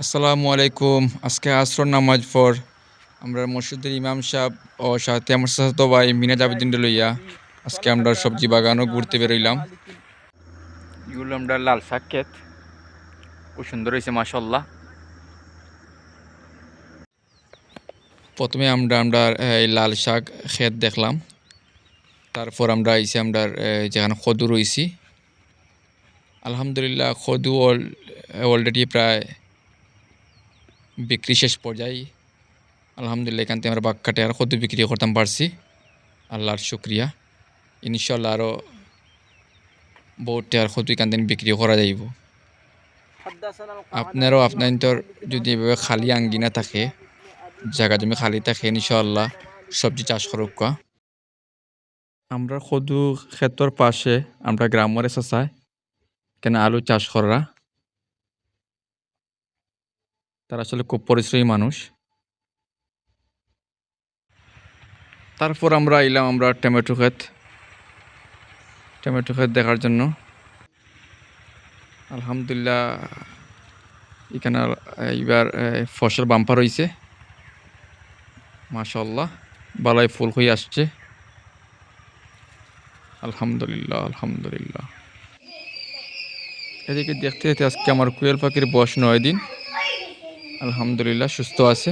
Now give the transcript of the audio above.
আসসালামু আলাইকুম। আজকে আসর নামাজ পর আমরা মসজিদের ইমাম সাহেব ও সাথে আমার চাচাতো ভাই মিনাজ আবেদিনরে লইয়া আজকে আমরা সবজি বাগানও ঘুরতে বেরোইলাম। এগুলো আমরা লাল শাক ক্ষেত, খুব সুন্দর হয়েছে মাশাল্লাহ। প্রথমে আমরা এই লাল শাক ক্ষেত দেখলাম, তারপর আমরা আইসি আমরা যেখানে খদু রইছি। আলহামদুলিল্লাহ খদু অলরেডি প্রায় বিক্রি শেষ পর্যায়ে। আলহামদুলিল্লাহ এখান থেকে আমরা বাক্কাটে আর খদু বিক্রি করতাম পারছি, আল্লাহর শুক্রিয়া। ইনশাল্লাহ আরও বহুতটা আর খদু এখান থেকে বিক্রি করা যাইব। আপনারও আপনার যদি এভাবে খালি আঙ্গিনা থাকে, জায়গা জমি খালি থাকে, ইনশাআল্লাহ সবজি চাষ করুক। আমরা খদু ক্ষেত্রর পাশে আমরা গ্রামের চাষায় কেন আলু চাষ করা, তারা আসলে খুব পরিশ্রমী মানুষ। তারপর আমরা আইলাম আমরা টমেটো ক্ষেত দেখার জন্য। আলহামদুলিল্লাহ এখানে এইবার ফসল বাম্পার হয়েছে মাশাআল্লাহ, বালাই ফুল হয়ে আসছে। আলহামদুলিল্লাহ আলহামদুলিল্লাহ। এদিকে দেখতে দেখতে আজকে আমার কোয়েল পাখির বয়স 9 দিন। আলহামদুলিল্লাহ সুস্থ আছে।